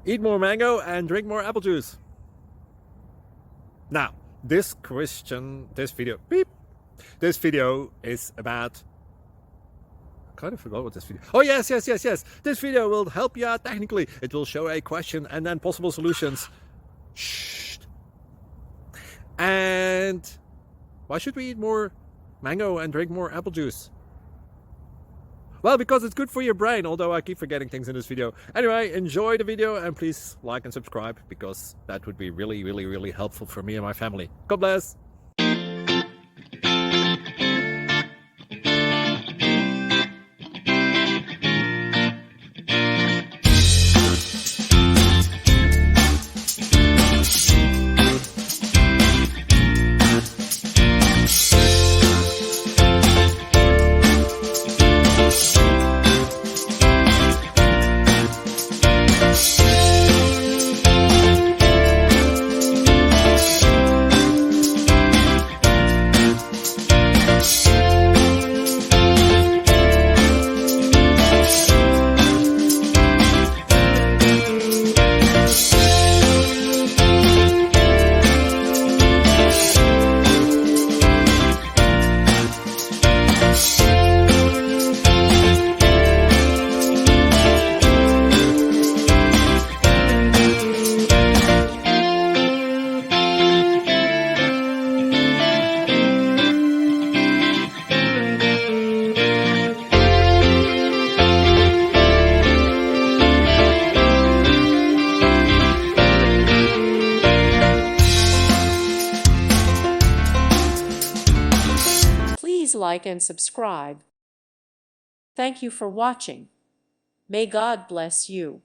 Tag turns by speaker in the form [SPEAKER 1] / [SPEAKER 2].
[SPEAKER 1] Eat more mango and drink more apple juice. Now, this video is about, I kind of forgot what this video. Oh, yes. This video will help you out technically. It will show a question and then possible solutions. Shh. And why should we eat more mango and drink more apple juice? Well, because it's good for your brain, although I keep forgetting things in this video. Anyway, enjoy the video and please like and subscribe, because that would be really helpful for me and my family. God bless!
[SPEAKER 2] Please like and subscribe. Thank you for watching. May God bless you.